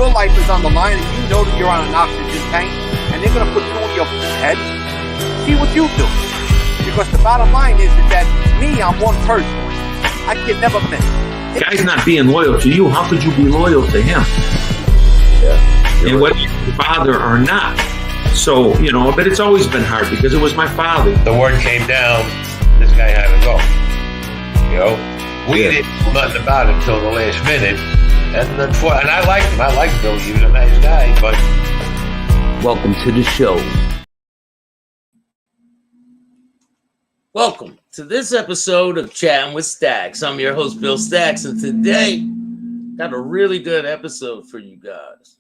your life is on the line and you know that you're on an oxygen tank and they're going to put you in your head, see what you do. Because the bottom line is that me, I'm one person. I can never miss. Guy's not being loyal to you. How could you be loyal to him? Yeah. And whether you're your father or not. So, you know, but it's always been hard because it was my father. The word came down, this guy had to go. You know, we didn't know nothing about him until the last minute. And I liked him. I liked Bill. He was a nice guy, but... Welcome to the show. Welcome to this episode of Chattin with Staxx. I'm your host, Bill Staxx, and today got a really good episode for you guys.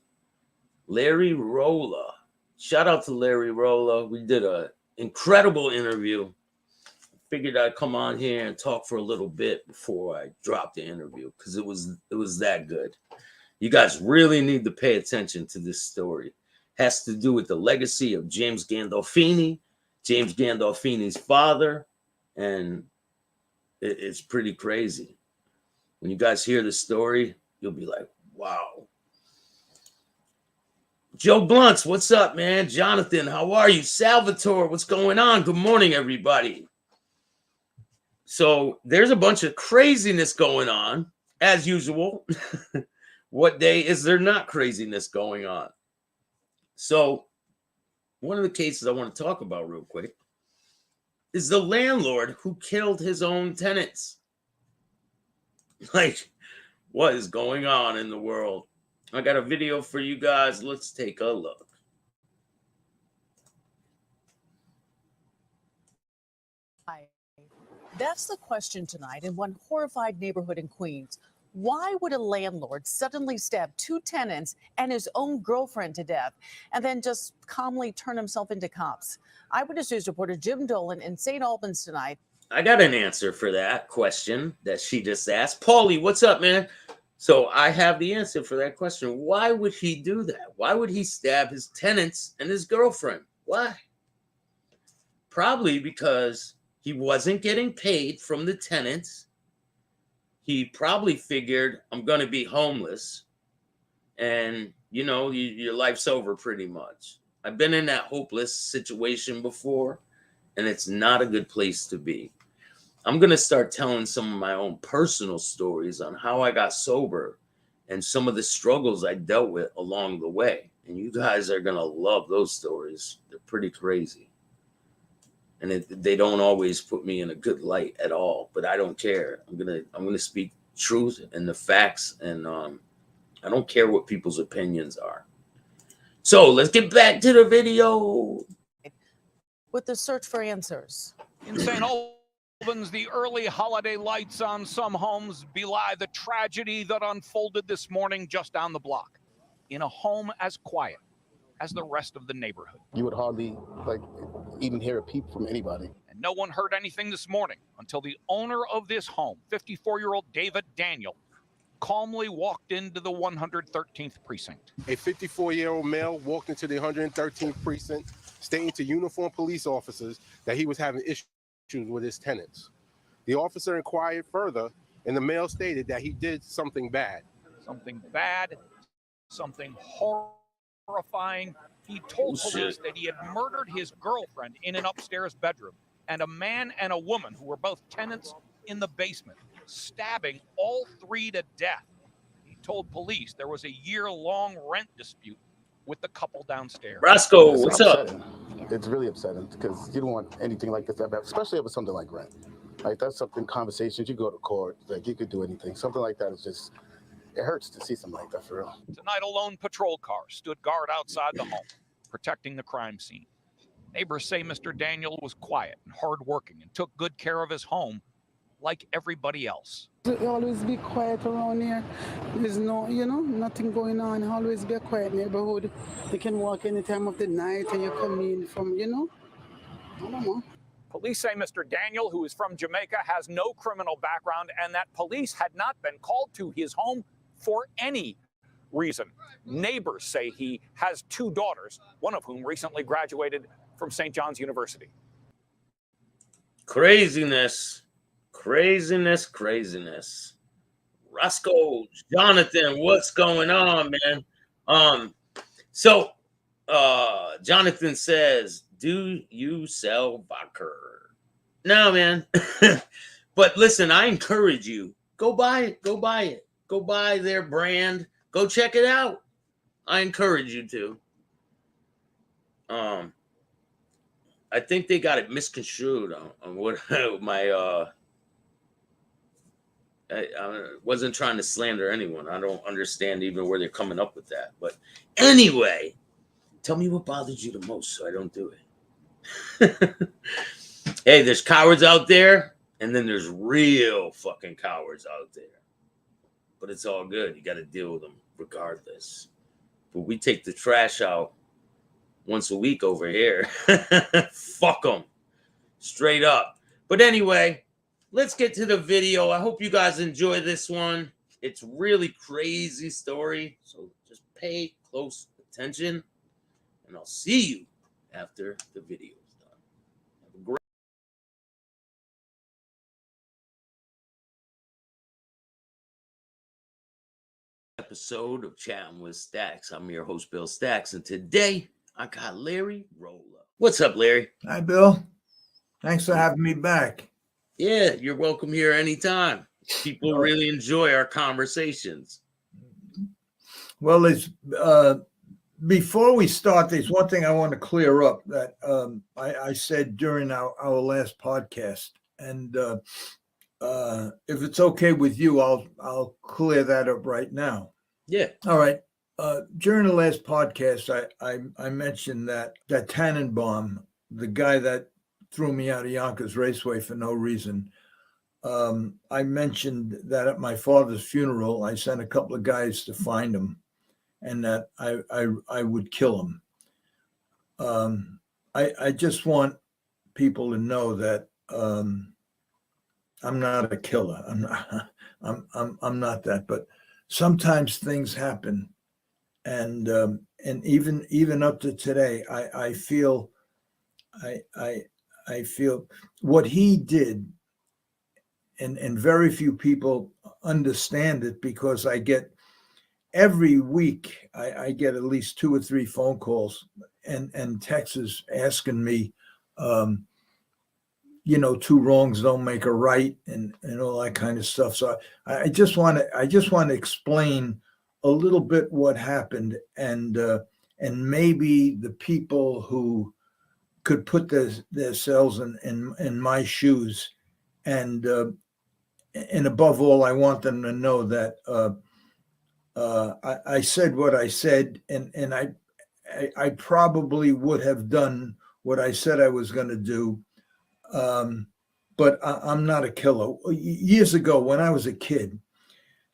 Larry Rolla. Shout out to Larry Rolla. We did an incredible interview. Figured I'd come on here and talk for a little bit before I drop the interview because it was that good. You guys really need to pay attention to this story. It has to do with the legacy of James Gandolfini, James Gandolfini's father, and it's pretty crazy. When you guys hear the story, you'll be like, wow. Joe Blunts, what's up, man? Jonathan, how are you? Salvatore, what's going on? Good morning, everybody. So there's a bunch of craziness going on, as usual. What day is there not craziness going on? So one of the cases I want to talk about real quick is the landlord who killed his own tenants. Like, what is going on in the world? I got a video for you guys. Let's take a look. Hi. That's the question tonight in one horrified neighborhood in Queens. Why would a landlord suddenly stab two tenants and his own girlfriend to death and then just calmly turn himself into cops? Eyewitness News reporter Jim Dolan in St. Albans tonight. I got an answer for that question that she just asked. Paulie, what's up, man? So I have the answer for that question. Why would he do that? Why would he stab his tenants and his girlfriend? Why? Probably because he wasn't getting paid from the tenants. He probably figured, I'm going to be homeless. And, you know, your life's over pretty much. I've been in that hopeless situation before, and it's not a good place to be. I'm going to start telling some of my own personal stories on how I got sober and some of the struggles I dealt with along the way. And you guys are going to love those stories. They're pretty crazy. And they don't always put me in a good light at all, but I don't care. I'm gonna speak truth and the facts, and I don't care what people's opinions are. So let's get back to the video. With the search for answers. In St. Albans, the early holiday lights on some homes belie the tragedy that unfolded this morning just down the block, in a home as quiet as the rest of the neighborhood. You would hardly even hear a peep from anybody. And no one heard anything this morning until the owner of this home, 54-year-old David Daniel, calmly walked into the 113th precinct. A 54-year-old male walked into the 113th precinct, stating to uniformed police officers that he was having issues with his tenants. The officer inquired further, and the male stated that he did something bad. Something bad, something horrifying. He told police that he had murdered his girlfriend in an upstairs bedroom, and a man and a woman who were both tenants in the basement, stabbing all three to death. He told police there was a year-long rent dispute with the couple downstairs. Roscoe, what's up? It's really upsetting because you don't want anything like this to happen, especially if it's something like rent. Like, that's something, conversations, you go to court, like, you could do anything. Something like that is just, it hurts to see something like that, for real. Tonight, a lone patrol car stood guard outside the home, protecting the crime scene. Neighbors say Mr. Daniel was quiet and hardworking and took good care of his home like everybody else. Always be quiet around here. There's no, nothing going on. Always be a quiet neighborhood. You can walk any time of the night and you come in from, I don't know. Police say Mr. Daniel, who is from Jamaica, has no criminal background and that police had not been called to his home for any reason. Neighbors say he has two daughters, one of whom recently graduated from St. John's University. Craziness. Roscoe, Jonathan, what's going on, man? So Jonathan says, do you sell vodka? No, man. But listen, I encourage you, go buy it. Go buy it. Go buy their brand. Go check it out. I encourage you to. I think they got it misconstrued on what my I wasn't trying to slander anyone. I don't understand even where they're coming up with that. But anyway, tell me what bothers you the most so I don't do it. Hey, there's cowards out there, and then there's real fucking cowards out there. But it's all good. You got to deal with them regardless. But we take the trash out once a week over here. Fuck them. Straight up. But anyway, let's get to the video. I hope you guys enjoy this one. It's really crazy story. So just pay close attention. And I'll see you after the video is done. Have a great episode of Chatting with Staxx. I'm your host, Bill Staxx, and today I got Larry Rolla. What's up, Larry? Hi, Bill. Thanks for having me back. Yeah, you're welcome here anytime. People really enjoy our conversations. Well, it's before we start, there's one thing I want to clear up that I said during our last podcast, and if it's okay with you, I'll clear that up right now. Yeah. All right. During the last podcast, I mentioned that Tannenbaum, the guy that threw me out of Yonkers Raceway for no reason. I mentioned that at my father's funeral, I sent a couple of guys to find him, and that I would kill him. I just want people to know that I'm not a killer. I'm not that. But sometimes things happen, and even up to today, I feel what he did, and very few people understand it, because I get every week I get at least 2 or 3 phone calls and texts asking me, 2 wrongs don't make a right, and all that kind of stuff. So I just want to explain a little bit what happened, and maybe the people who could put themselves in my shoes, and above all, I want them to know that I said what I said, and I probably would have done what I said I was going to do, but I'm not a killer. Years ago, when I was a kid,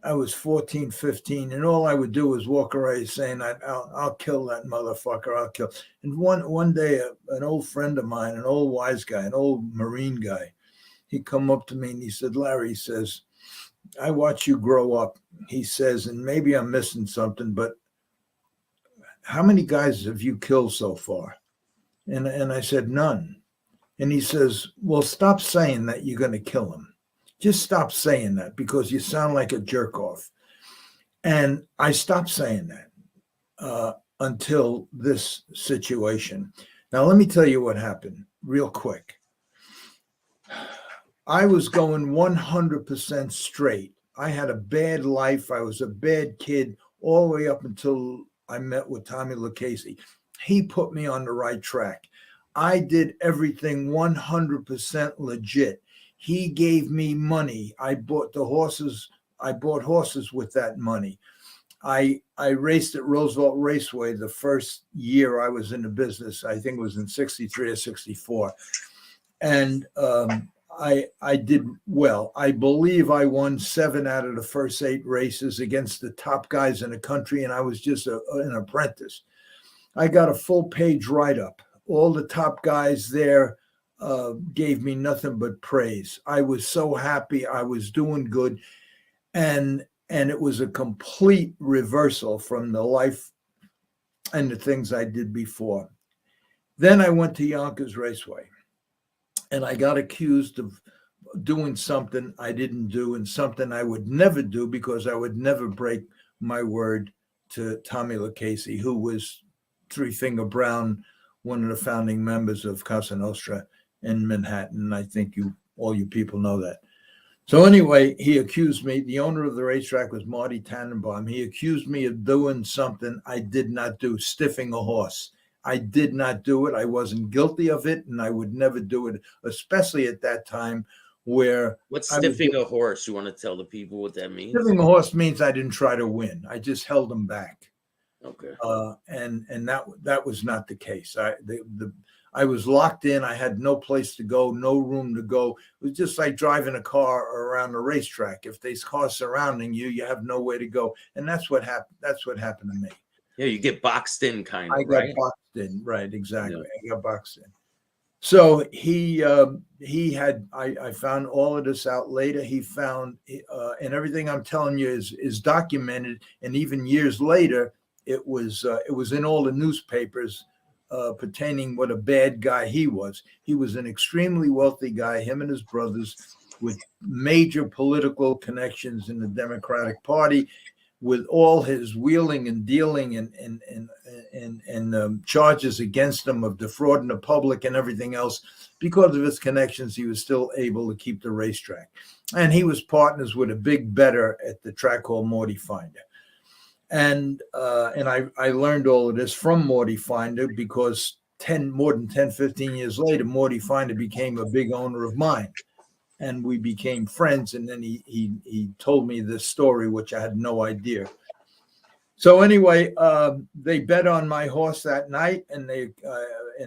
I was 14, 15, and all I would do was walk around saying, I'll kill that motherfucker, I'll kill. And one day, an old friend of mine, an old wise guy, an old Marine guy, he come up to me and he said, Larry, he says, I watch you grow up. He says, and maybe I'm missing something, but how many guys have you killed so far? And I said, none. And he says, well, stop saying that you're going to kill him. Just stop saying that, because you sound like a jerk off. And I stopped saying that until this situation. Now, let me tell you what happened real quick. I was going 100% straight. I had a bad life. I was a bad kid all the way up until I met with Tommy Lucchese. He put me on the right track. I did everything 100% legit. He gave me money. I bought horses with that money. I raced at Roosevelt Raceway the first year I was in the business. I think it was in 63 or 64. And I did well. I believe I won 7 out of the first 8 races against the top guys in the country, and I was just an apprentice. I got a full-page write-up. All the top guys there gave me nothing but praise. I was so happy. I was doing good. And it was a complete reversal from the life and the things I did before. Then I went to Yonkers Raceway, and I got accused of doing something I didn't do, and something I would never do, because I would never break my word to Tommy Lucchese, who was Three Finger Brown, one of the founding members of Casa Nostra in Manhattan. I think all you people know that. So anyway, he accused me. The owner of the racetrack was Marty Tannenbaum. He accused me of doing something I did not do, stiffing a horse. I did not do it. I wasn't guilty of it, and I would never do it, especially at that time where What's stiffing a horse? You want to tell the people what that means? Stiffing a horse means I didn't try to win. I just held them back. Okay. And that was not the case. I was locked in. I had no place to go, no room to go. It was just like driving a car around a racetrack. If there's cars surrounding you, you have nowhere to go. And that's what happened. That's what happened to me. Yeah, you get boxed in, kind of. I got right? boxed in, right? Exactly. Yeah. I got boxed in. So he had. I found all of this out later. He found, and everything I'm telling you is documented. And even years later, it was in all the newspapers pertaining what a bad guy he was. He was an extremely wealthy guy. Him and his brothers, with major political connections in the Democratic Party, with all his wheeling and dealing and charges against him of defrauding the public and everything else. Because of his connections, he was still able to keep the racetrack. And he was partners with a big bettor at the track called Morty Finder. And I learned all of this from Morty Finder because more than 10, 15 years later, Morty Finder became a big owner of mine. And we became friends. And then he told me this story, which I had no idea. So anyway, they bet on my horse that night, and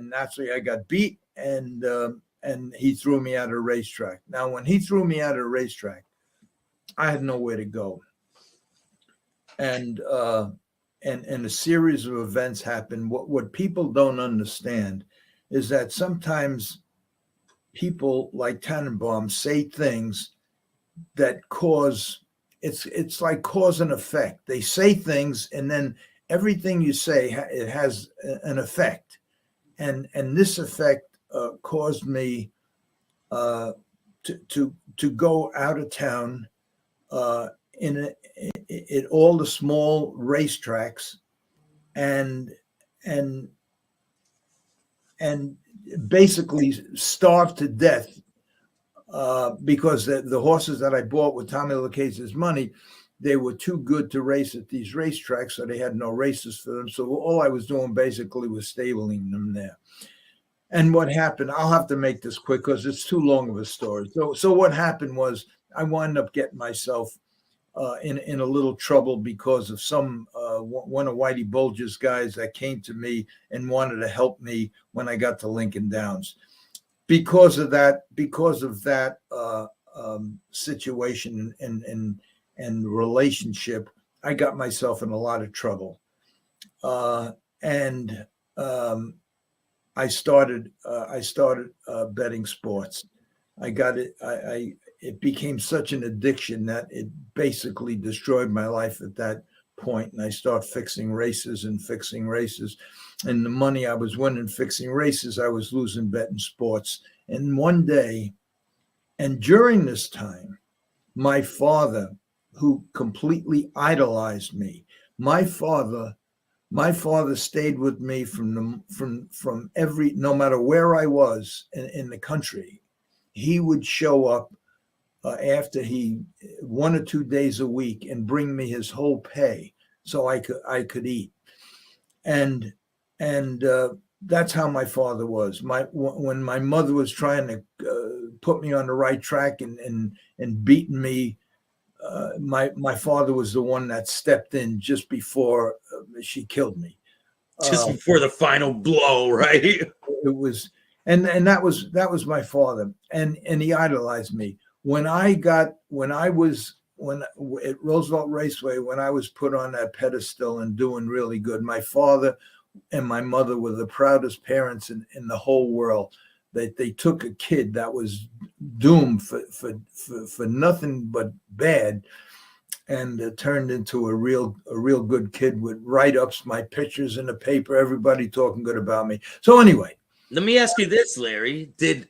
naturally I got beat, and he threw me out of the racetrack. Now, when he threw me out of the racetrack, I had nowhere to go. And a series of events happened. What people don't understand is that sometimes people like Tannenbaum say things that cause, it's like cause and effect. They say things, and then everything you say, it has an effect. And this effect caused me to go out of town in all the small racetracks and basically starved to death because the horses that I bought with Tommy Lucchese's money, they were too good to race at these racetracks, so they had no races for them. So all I was doing basically was stabling them there. And what happened, I'll have to make this quick because it's too long of a story. So what happened was I wound up getting myself in a little trouble because of one of Whitey Bulger's guys that came to me and wanted to help me when I got to Lincoln Downs. Because of that situation and relationship, I got myself in a lot of trouble, and I started betting sports. I got it. It became such an addiction that it basically destroyed my life at that point. And I started fixing races. And the money I was winning fixing races, I was losing betting sports. And one day, and during this time, my father, who completely idolized me, my father stayed with me from every, no matter where I was in the country. He would show up after 1 or 2 days a week and bring me his whole pay so I could eat. And that's how my father was. When my mother was trying to put me on the right track and beating me, my father was the one that stepped in just before she killed me. Just before the final blow, right? It was, and that was my father, and he idolized me. When at Roosevelt Raceway, when I was put on that pedestal and doing really good, my father and my mother were the proudest parents in the whole world. That they took a kid that was doomed for nothing but bad, and turned into a real good kid with write-ups, my pictures in the paper, everybody talking good about me. So anyway, let me ask you this, Larry: Did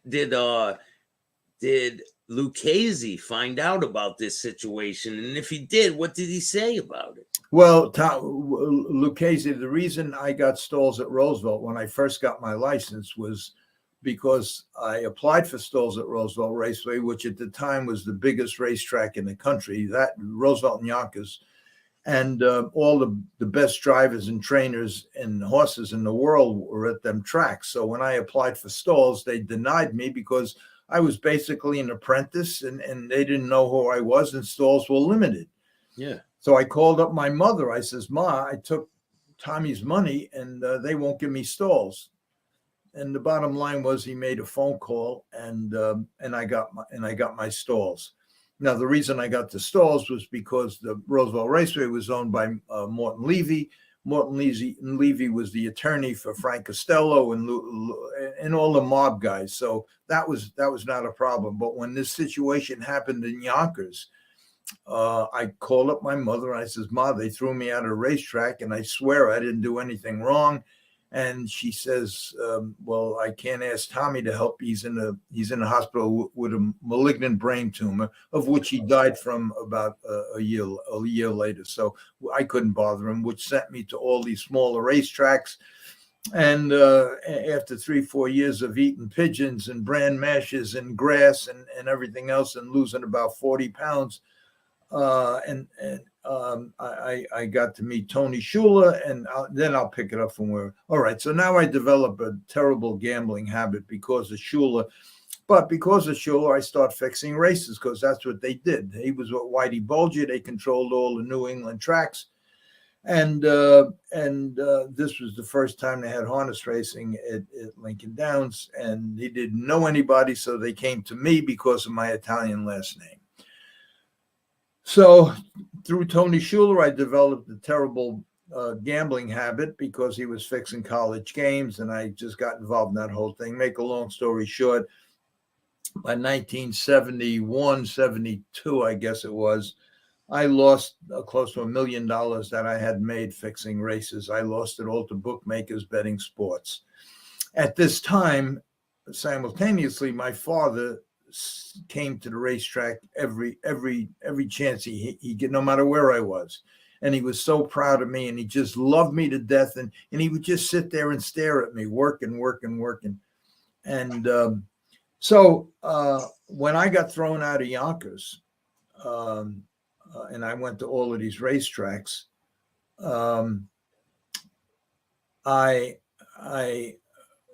Lucchese find out about this situation? And if he did, what did he say about it? Well, Lucchese, the reason I got stalls at Roosevelt when I first got my license was because I applied for stalls at Roosevelt Raceway, which at the time was the biggest racetrack in the country, that Roosevelt and Yonkers. And all the best drivers and trainers and horses in the world were at them tracks. So when I applied for stalls, they denied me because I was basically an apprentice and they didn't know who I was and stalls were limited. Yeah. So I called up my mother. I says, Ma, I took Tommy's money and they won't give me stalls. And the bottom line was he made a phone call and I got my stalls. Now, the reason I got the stalls was because the Roosevelt Raceway was owned by Morton Levy. Morton Levy was the attorney for Frank Costello and all the mob guys. So that was not a problem. But when this situation happened in Yonkers, I called up my mother and I says, Ma, they threw me out of a racetrack and I swear I didn't do anything wrong. And she says, well, I can't ask Tommy to help. He's in a hospital with a malignant brain tumor, of which he died from about a year later. So I couldn't bother him, which sent me to all these smaller racetracks. And after 3-4 years of eating pigeons and bran mashes and grass and everything else and losing about 40 pounds, I got to meet Tony Shula, and then I'll pick it up from where. All right, so now I develop a terrible gambling habit because of Shula, but because of Shula, I start fixing races because that's what they did. He was with Whitey Bulger. They controlled all the New England tracks, and this was the first time they had harness racing at Lincoln Downs, and he didn't know anybody, so they came to me because of my Italian last name. So through Tony Schuler, I developed a terrible gambling habit because he was fixing college games, and I just got involved in that whole thing. Make a long story short, by 1971, 72, I guess it was, I lost close to $1 million that I had made fixing races. I lost it all to bookmakers betting sports. At this time, simultaneously, my father came to the racetrack every chance he get, no matter where I was, and he was so proud of me, and he just loved me to death, and he would just sit there and stare at me, working, and so when I got thrown out of Yonkers, and I went to all of these racetracks,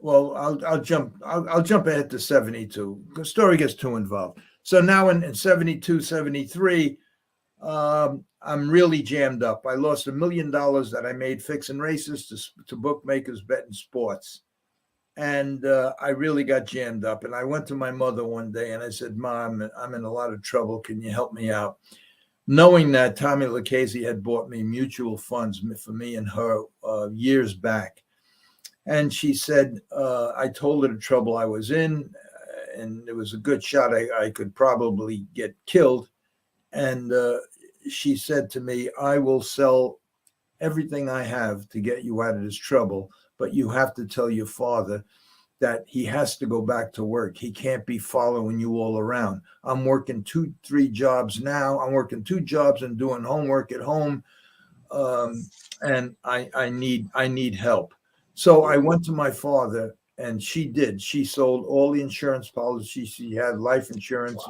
Well, I'll jump ahead to 72. The story gets too involved. So now in 72, 73, I'm really jammed up. I lost $1 million that I made fixing races to bookmakers betting sports. And I really got jammed up. And I went to my mother one day and I said, Mom, I'm in a lot of trouble. Can you help me out? Knowing that Tommy Lucchese had bought me mutual funds for me and her years back. And she said, I told her the trouble I was in, and there was a good shot I could probably get killed. And she said to me, I will sell everything I have to get you out of this trouble, but you have to tell your father that he has to go back to work. He can't be following you all around. I'm working 2-3 jobs now. I'm working 2 jobs and doing homework at home. And I need help. So I went to my father, and she did. She sold all the insurance policies. She had life insurance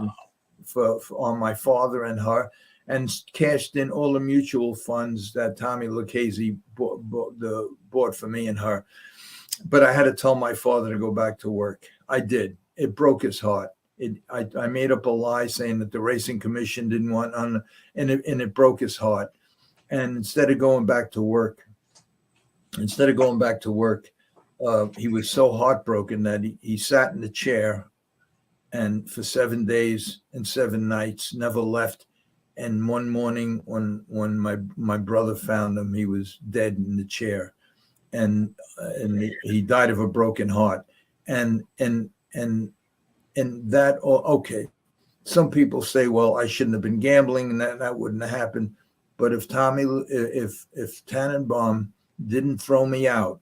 on my father and her, and cashed in all the mutual funds that Tommy Lucchese bought for me and her. But I had to tell my father to go back to work. I did. It broke his heart. I made up a lie saying that the racing commission didn't want and it broke his heart. And instead of going back to work, he was so heartbroken that he sat in the chair, and for 7 days and 7 nights never left. And one morning when my brother found him, he was dead in the chair, and he died of a broken heart. And that, okay, some people say, well, I shouldn't have been gambling and that wouldn't have happened. But if Tannenbaum didn't throw me out,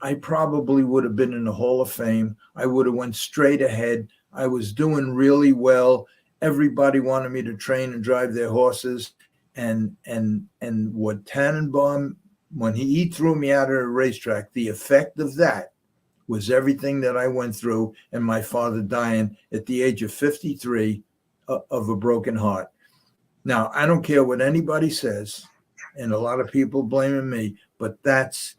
I probably would have been in the Hall of Fame. I would have went straight ahead. I was doing really well. Everybody wanted me to train and drive their horses. And what Tannenbaum, when he threw me out of the racetrack, the effect of that was everything that I went through, and my father dying at the age of 53 of a broken heart. Now, I don't care what anybody says, and a lot of people blaming me, but that's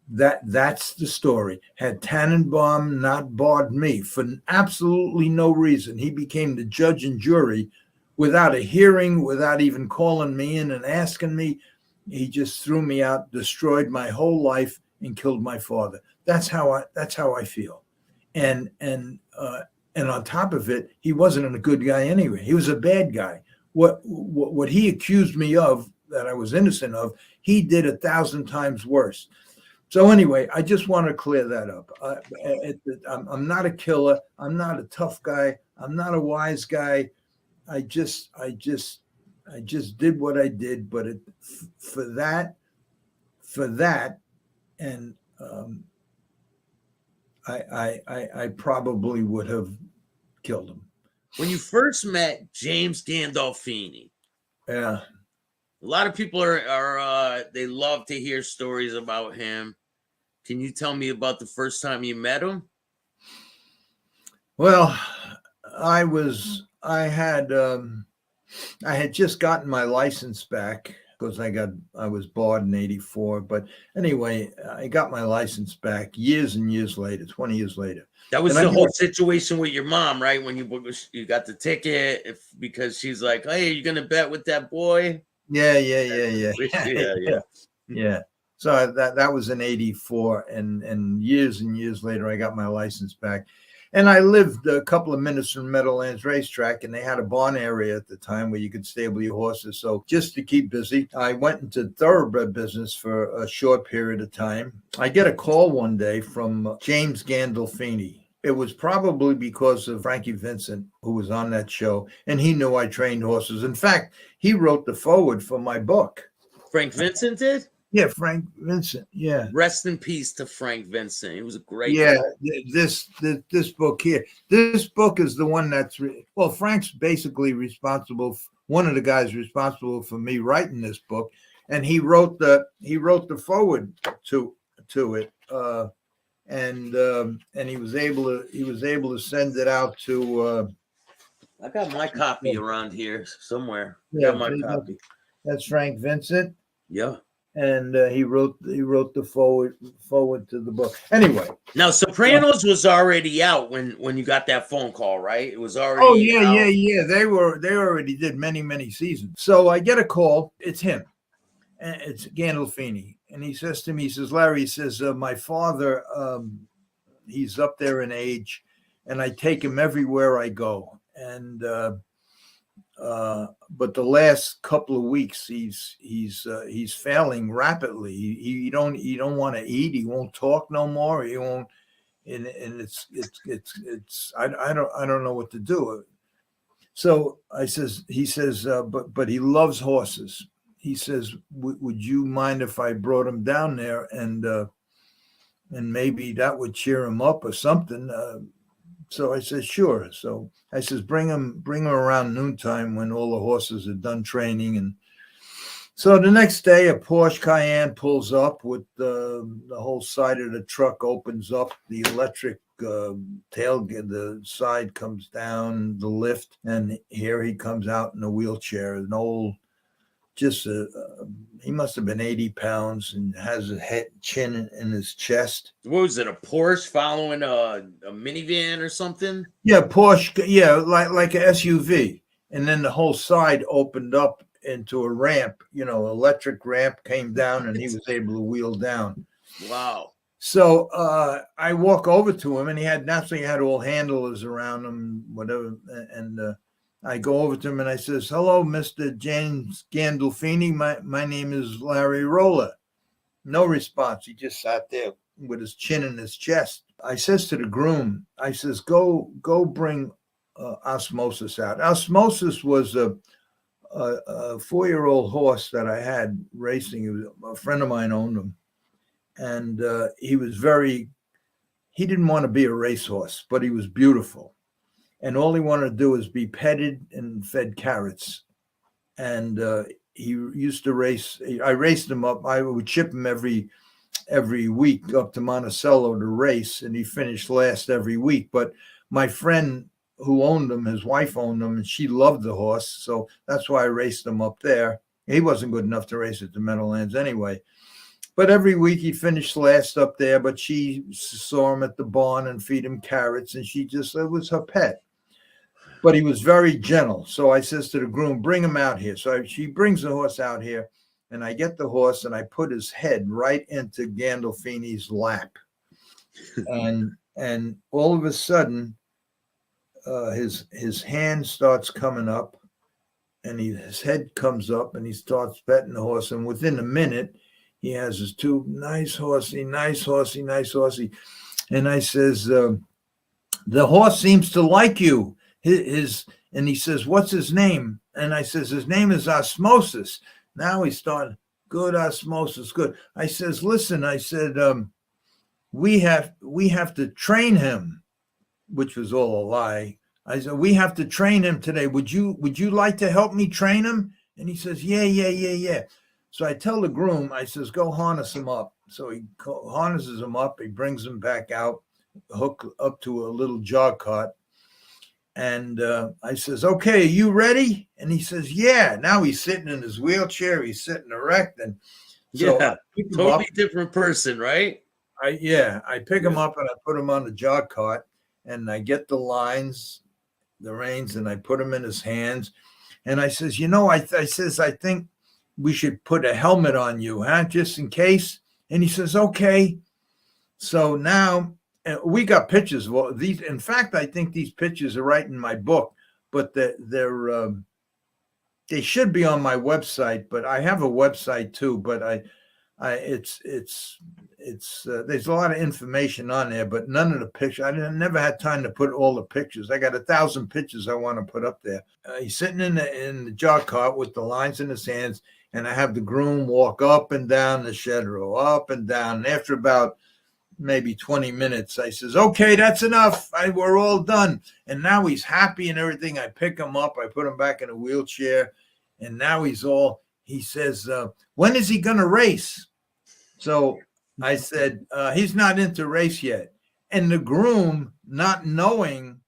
the story. Had Tannenbaum not barred me for absolutely no reason, he became the judge and jury without a hearing, without even calling me in and asking me. He just threw me out, destroyed my whole life, and killed my father. That's how I feel. And on top of it, he wasn't a good guy anyway. He was a bad guy. What he accused me of, that I was innocent of, he did 1,000 times worse. So anyway, I just want to clear that up. I'm not a killer. I'm not a tough guy. I'm not a wise guy. I just did what I did. But for that, and I probably would have killed him. When you first met James Gandolfini, yeah, a lot of people are they love to hear stories about him. Can you tell me about the first time you met him? Well, I had just gotten my license back because I was barred in '84. But anyway, I got my license back years and years later, 20 years later. That was the whole situation with your mom, right? When you got the ticket, because she's like, "Hey, you're gonna bet with that boy?" Yeah. So that was in '84, and years later, I got my license back. And I lived a couple of minutes from Meadowlands Racetrack, and they had a barn area at the time where you could stable your horses. So just to keep busy, I went into thoroughbred business for a short period of time. I get a call one day from James Gandolfini. It was probably because of Frankie Vincent, who was on that show, and he knew I trained horses. In fact, he wrote the foreword for my book. Frank Vincent did? Yeah, Frank Vincent. Yeah. Rest in peace to Frank Vincent. He was a great. Yeah, this book here. This book is the one that's Frank's basically responsible. One of the guys responsible for me writing this book, and he wrote the foreword to it, and he was able to send it out to. I got my copy around here somewhere. Yeah, got my copy. That's Frank Vincent. Yeah. And he wrote the forward to the book. Anyway, now Sopranos was already out when you got that phone call, right? It was already. Oh yeah. They already did many seasons. So I get a call. It's him, and it's Gandolfini, and he says to me, he says, Larry, he says, my father, he's up there in age, and I take him everywhere I go, and. But the last couple of weeks, he's failing rapidly. He don't want to eat. He won't talk no more. He won't, and it's I don't know what to do. So he says, but he loves horses. He says, would you mind if I brought him down there and maybe that would cheer him up or something? So I said, sure. So I says, bring him around noontime when all the horses are done training. And so the next day, a Porsche Cayenne pulls up with the whole side of the truck opens up, the electric tailgate, the side comes down, the lift, and here he comes out in a wheelchair, an old, he must have been 80 pounds and has a chin in his chest. What was it, a Porsche following a minivan or something? Yeah, Porsche, yeah, like a SUV. And then the whole side opened up into a ramp, electric ramp came down and he was able to wheel down. Wow. So I walk over to him and he had all handlers around him, whatever, and I go over to him and I says, hello, Mr. James Gandolfini. My name is Larry Rolla. No response. He just sat there with his chin in his chest. I says to the groom, I says, go bring Osmosis out. Osmosis was a 4-year-old horse that I had racing. A friend of mine owned him. And he didn't want to be a racehorse, but he was beautiful. And all he wanted to do was be petted and fed carrots. And he used to race. I raced him up. I would ship him every week up to Monticello to race, and he finished last every week. But my friend who owned him, his wife owned him, and she loved the horse, so that's why I raced him up there. He wasn't good enough to race at the Meadowlands anyway. But every week he finished last up there, but she saw him at the barn and feed him carrots, and it was her pet. But he was very gentle. So I says to the groom, bring him out here. So she brings the horse out here, and I get the horse and I put his head right into Gandolfini's lap. And all of a sudden, his hand starts coming up, and his head comes up, and he starts petting the horse. And within a minute, he has his two nice horsey. And I says, the horse seems to like you. And he says, what's his name? And I says, his name is Osmosis. Now he's starting, good osmosis, good. I says, listen, I said, we have to train him, which was all a lie. I said, we have to train him today. Would you like to help me train him? And he says, yeah. So I tell the groom, I says, go harness him up. So he harnesses him up. He brings him back out, hook up to a little jog cart. And I says, okay, are you ready? And he says, yeah. Now he's sitting in his wheelchair. He's sitting erect. And so totally different person, right? I pick him up and I put him on the jog cart, and I get the lines, the reins, and I put them in his hands. And I says, I think we should put a helmet on you, huh? Just in case. And he says, okay. So now we got pictures of these. In fact, I think these pictures are right in my book, but they should be on my website. But I have a website too. But it's there's a lot of information on there, but none of the pictures. I never had time to put all the pictures. I got 1,000 pictures I want to put up there. He's sitting in the jog cart with the lines in his hands, and I have the groom walk up and down the shed row, up and down. And after about maybe 20 minutes, I says, okay, that's enough. We're all done. And now he's happy and everything. I pick him up. I put him back in a wheelchair. And now he says, when is he going to race? So I said, he's not into race yet. And the groom, not knowing,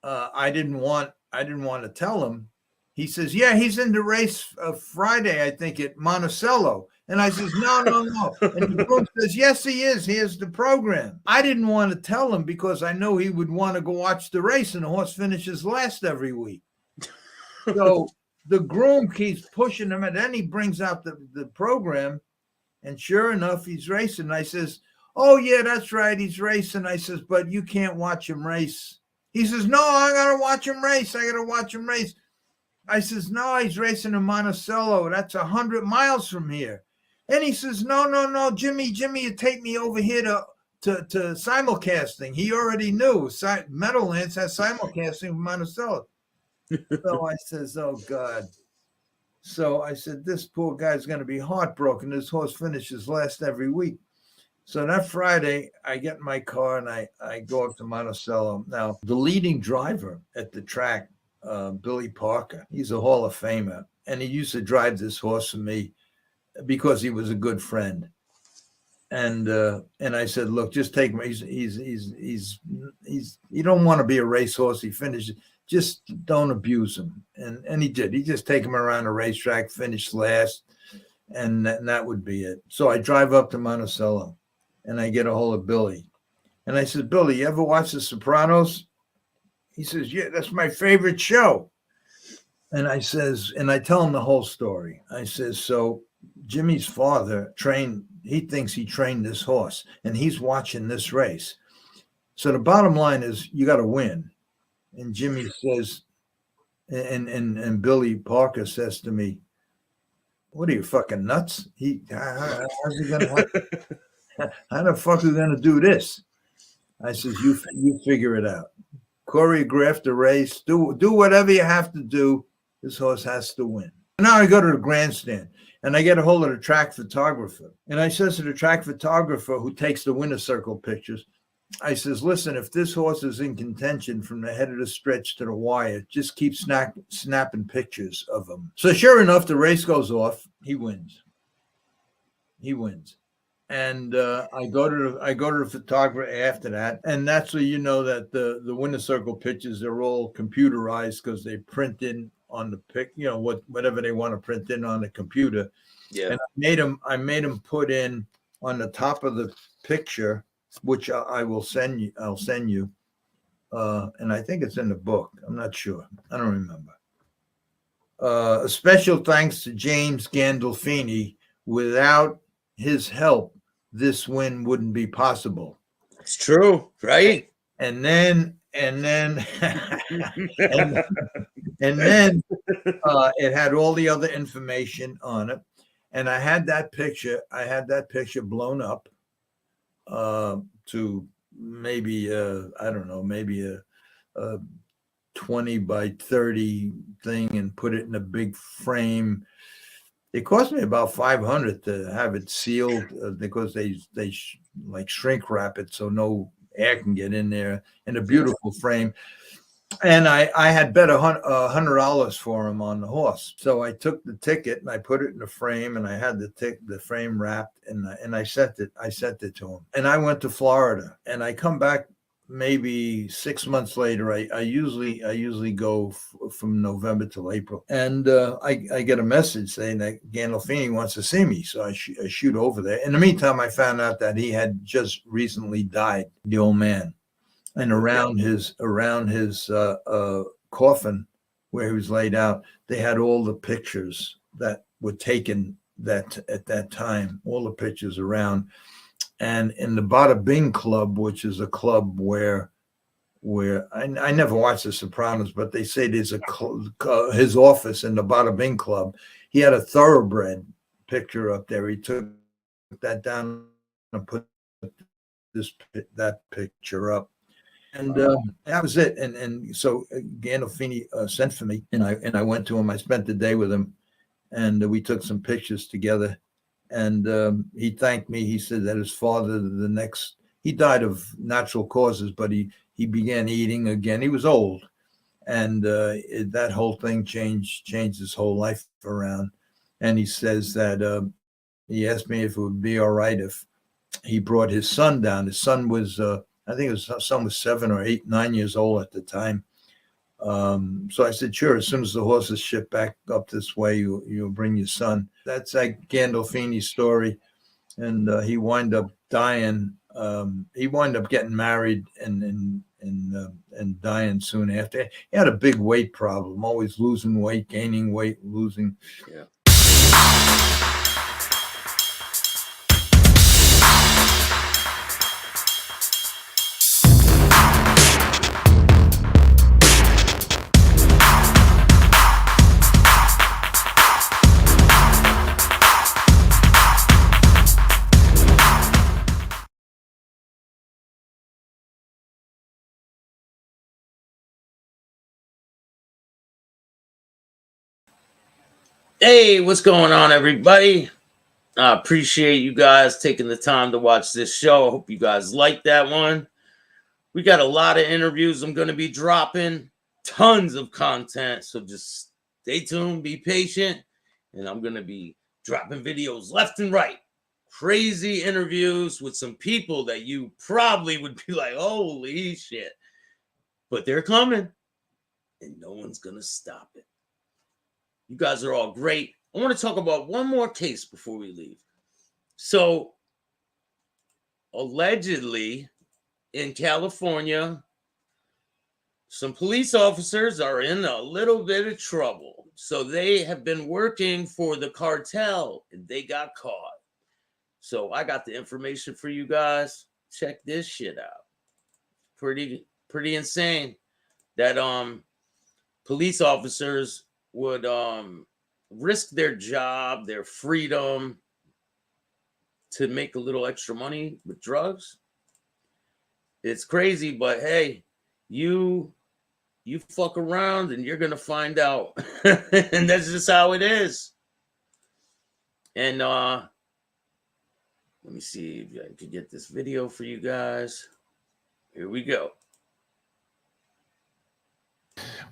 I didn't want to tell him. He says, yeah, he's in the race Friday, I think, at Monticello. And I says, no. And the groom says, yes, he is. Here's the program. I didn't want to tell him because I know he would want to go watch the race, and the horse finishes last every week. So the groom keeps pushing him, and then he brings out the program, and sure enough, he's racing. I says, oh, yeah, that's right, he's racing. I says, but you can't watch him race. He says, no, I got to watch him race. I says, no, he's racing in Monticello. That's 100 miles from here. And he says, no, Jimmy, you take me over here to simulcasting. He already knew Meadowlands has simulcasting in Monticello. So I says, oh, God. So I said, this poor guy's going to be heartbroken. This horse finishes last every week. So that Friday, I get in my car and I go up to Monticello. Now, the leading driver at the track, Billy Parker, he's a Hall of Famer. And he used to drive this horse for me because he was a good friend. And I said, look, just take him. He's you don't want to be a racehorse. He finishes. Just don't abuse him. And he did. He just take him around the racetrack, finish last, and that would be it. So I drive up to Monticello, and I get a hold of Billy. And I said, Billy, you ever watch The Sopranos? He says, yeah, that's my favorite show. And I tell him the whole story. I says, so Jimmy's father he thinks he trained this horse, and he's watching this race. So the bottom line is you got to win. And Jimmy says, and Billy Parker says to me, what are you, fucking nuts? How's he gonna how the fuck are we gonna do this? I says, you figure it out. Choreograph the race, do whatever you have to do. This horse has to win. Now I go to the grandstand and I get a hold of the track photographer. And I says to the track photographer who takes the winner's circle pictures, I says, listen, if this horse is in contention from the head of the stretch to the wire, just keep snapping pictures of him. So sure enough, the race goes off. He wins. And I go to the photographer after that, and that's where you know that the winner circle pictures are all computerized because they print in on the pic, you know, whatever they want to print in on the computer. Yeah. And I made him put in on the top of the picture, which I will send you. I'll send you, and I think it's in the book. I'm not sure. I don't remember. A special thanks to James Gandolfini. Without his help, this win wouldn't be possible. It's true, right? And then and then it had all the other information on it, and I had that picture blown up to maybe I don't know, maybe a 20 by 30 thing, and put it in a big frame. It cost me about $500 to have it sealed because they like shrink wrap it so no air can get in there, in a beautiful frame. And I had bet $100 for him on the horse. So I took the ticket and I put it in the frame, and I had the frame wrapped, and I sent it to him. And I went to Florida, and I come back maybe 6 months later. I usually go from November till April, and I get a message saying that Gandolfini wants to see me. So I shoot over there. In the meantime, I found out that he had just recently died, the old man, and around his coffin where he was laid out, they had all the pictures that were taken at that time, all the pictures around. And in the Bada Bing Club, which is a club where I never watched The Sopranos, but they say there's his office in the Bada Bing Club. He had a thoroughbred picture up there. He took that down and put that picture up, and that was it. And so Gandolfini sent for me, and I went to him. I spent the day with him, and we took some pictures together. And he thanked me. He said that his father, he died of natural causes, but he began eating again. He was old, and that whole thing changed his whole life around. And he says that he asked me if it would be all right if he brought his son down. His son was, I think his son was 7 or 8, 9 years old at the time. So I said, sure, as soon as the horses ship back up this way, you'll bring your son. That's like Gandolfini's story. And he wound up dying. He wound up getting married and dying soon after. He had a big weight problem, always losing weight, gaining weight, losing. Yeah. Hey, what's going on, everybody? I appreciate you guys taking the time to watch this show. I hope you guys like that one. We got a lot of interviews I'm going to be dropping, tons of content. So just stay tuned, be patient, and I'm going to be dropping videos left and right. Crazy interviews with some people that you probably would be like, holy shit. But they're coming, and no one's going to stop it. You guys are all great. I want to talk about one more case before we leave. So, allegedly, in California, some police officers are in a little bit of trouble. So, they have been working for the cartel, and they got caught. So, I got the information for you guys. Check this shit out. Pretty insane that police officers would risk their job, their freedom to make a little extra money with drugs. It's crazy, but hey, you fuck around and you're gonna find out. And that's just how it is. And let me see if I could get this video for you guys. Here we go.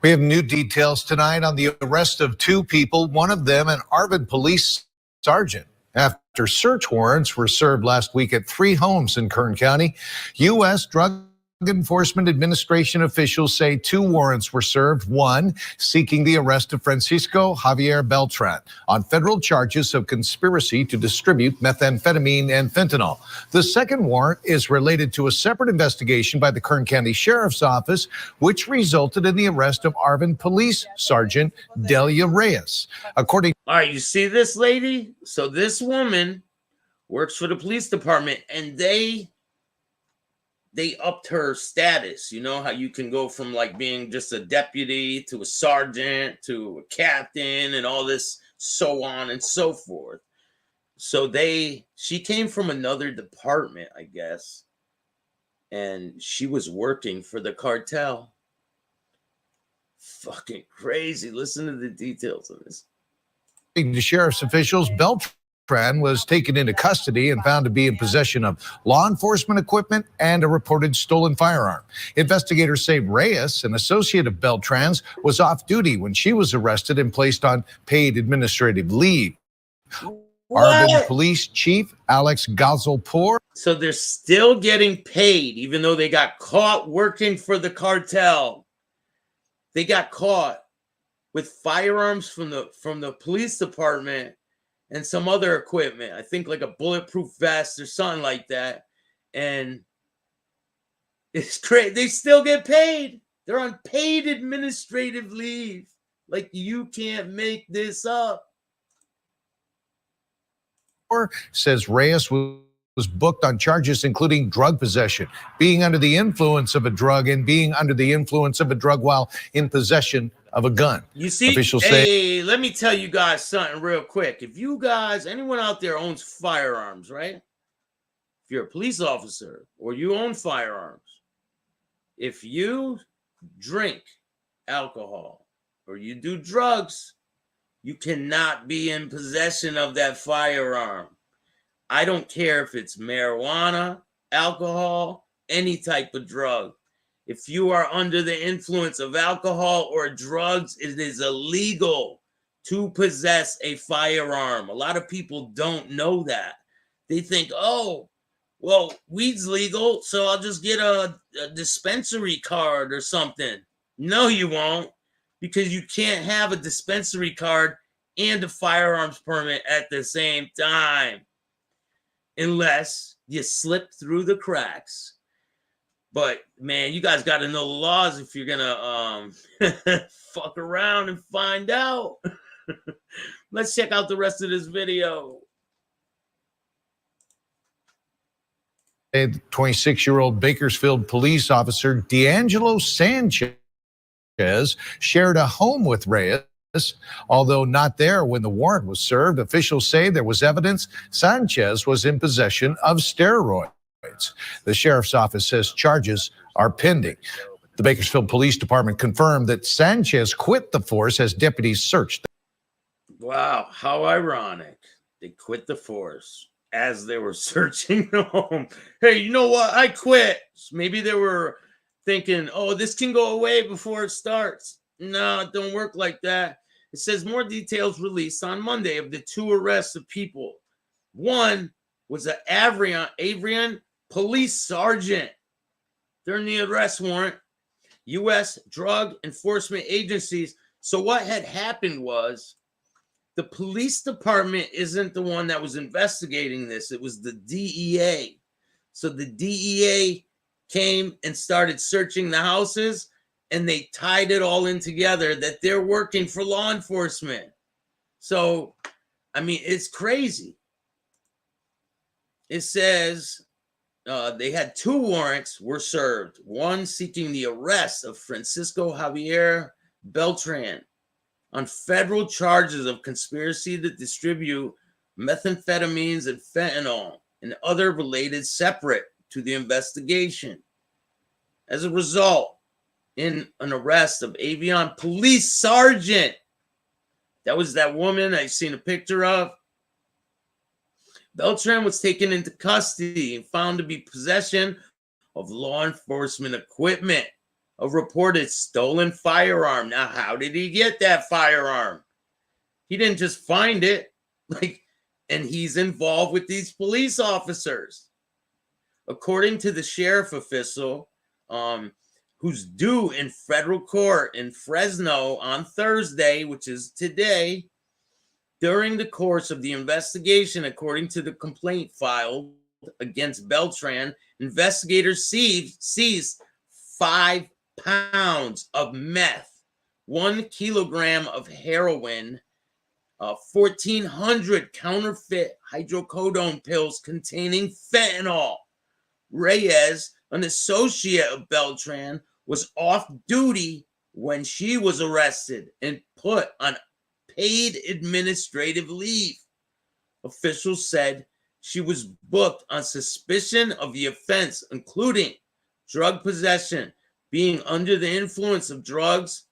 We have new details tonight on the arrest of two people, one of them an Arvin police sergeant. After search warrants were served last week at 3 homes in Kern County, U.S. Drug Enforcement Administration officials say 2 warrants were served, one seeking the arrest of Francisco Javier Beltran on federal charges of conspiracy to distribute methamphetamine and fentanyl. The second warrant is related to a separate investigation by the Kern County Sheriff's Office, which resulted in the arrest of Arvin Police Sergeant Delia Reyes. According All right, you see this lady? So this woman works for the police department, and they upped her status. You know how you can go from like being just a deputy to a sergeant to a captain and all this, so on and so forth. So she came from another department, I guess, and she was working for the cartel. Fucking crazy. Listen to the details of this. to sheriff's officials, Beltran was taken into custody and found to be in possession of law enforcement equipment and a reported stolen firearm. Investigators say Reyes, an associate of Beltran's, was off duty when she was arrested and placed on paid administrative leave. Arvin Police Chief Alex Gazalpour. So they're still getting paid, even though they got caught working for the cartel. They got caught with firearms from the police department and some other equipment. I think like a bulletproof vest or something like that. And it's great. They still get paid. They're on paid administrative leave. Like, you can't make this up. Says Reyes was booked on charges including drug possession, being under the influence of a drug, and being under the influence of a drug while in possession of a gun. You see, officials hey, let me tell you guys something real quick. If you guys, anyone out there owns firearms, right? If you're a police officer or you own firearms, if you drink alcohol or you do drugs, you cannot be in possession of that firearm. I don't care if it's marijuana, alcohol, any type of drug. If you are under the influence of alcohol or drugs, it is illegal to possess a firearm. A lot of people don't know that. They think, oh, well, weed's legal, so I'll just get a dispensary card or something. No, you won't, because you can't have a dispensary card and a firearms permit at the same time, unless you slip through the cracks. But man, you guys got to know the laws if you're gonna fuck around and find out. Let's check out the rest of this video. The 26-year-old Bakersfield police officer D'Angelo Sanchez shared a home with Reyes. Although not there when the warrant was served, officials say there was evidence Sanchez was in possession of steroids. The sheriff's office says charges are pending. The Bakersfield Police Department confirmed that Sanchez quit the force as deputies searched. Wow, how ironic. They quit the force as they were searching the home. Hey, you know what? I quit. Maybe they were thinking, oh, this can go away before it starts. No, it don't work like that. It says more details released on Monday of the 2 arrests of people. One was an Avrion police sergeant. They're in the arrest warrant. U.S. Drug Enforcement Agencies. So what had happened was the police department isn't the one that was investigating this. It was the DEA. So the DEA came and started searching the houses, and they tied it all in together that they're working for law enforcement. So, I mean, it's crazy. It says they had 2 warrants were served. One seeking the arrest of Francisco Javier Beltran on federal charges of conspiracy to distribute methamphetamines and fentanyl and other related separate to the investigation. As a result, in an arrest of Avion police sergeant. That was that woman I've seen a picture of. Beltran was taken into custody and found to be possession of law enforcement equipment, a reported stolen firearm. Now, how did he get that firearm? He didn't just find it, and he's involved with these police officers. According to the sheriff official, who's due in federal court in Fresno on Thursday, which is today, during the course of the investigation, according to the complaint filed against Beltran, investigators seized 5 pounds of meth, 1 kilogram of heroin, 1,400 counterfeit hydrocodone pills containing fentanyl. Reyes, an associate of Beltran, was off duty when she was arrested and put on paid administrative leave. Officials said she was booked on suspicion of the offense, including drug possession, being under the influence of drugs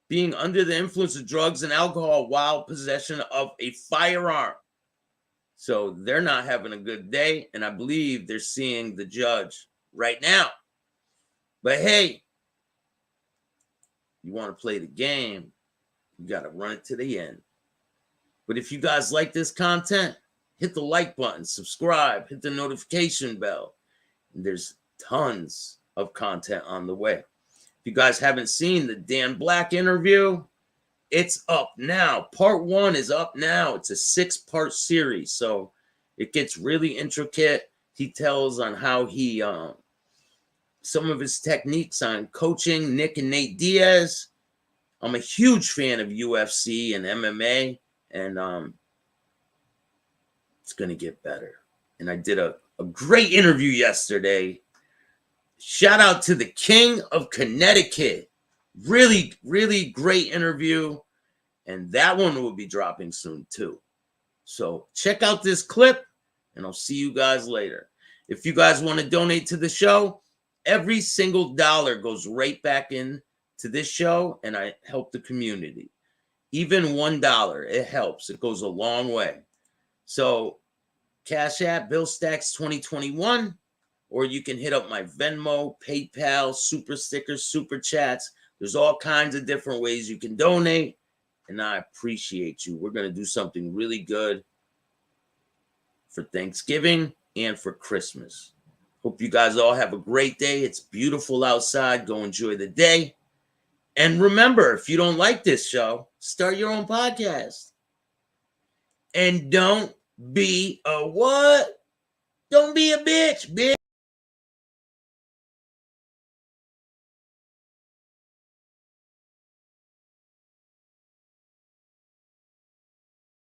and alcohol while possession of a firearm. So they're not having a good day, and I believe they're seeing the judge right now. But hey, you want to play the game, you got to run it to the end. But if you guys like this content, hit the like button, subscribe, hit the notification bell. And there's tons of content on the way. If you guys haven't seen the Dan Black interview, it's up now. Part 1 is up now. It's a 6-part series, so it gets really intricate. He tells on how he, some of his techniques on coaching Nick and Nate Diaz. I'm a huge fan of UFC and MMA, and it's going to get better. And I did a great interview yesterday. Shout out to the King of Connecticut. Really, really great interview. And that one will be dropping soon too. So check out this clip, and I'll see you guys later. If you guys want to donate to the show, every single dollar goes right back in to this show, and I help the community. Even $1, it helps. It goes a long way. So Cash App, Bill Staxx 2021, or you can hit up my Venmo, PayPal, Super Stickers, Super Chats. There's all kinds of different ways you can donate, and I appreciate you. We're going to do something really good for Thanksgiving and for Christmas. Hope you guys all have a great day. It's beautiful outside. Go enjoy the day. And remember, if you don't like this show, start your own podcast. And don't be a what? Don't be a bitch, bitch.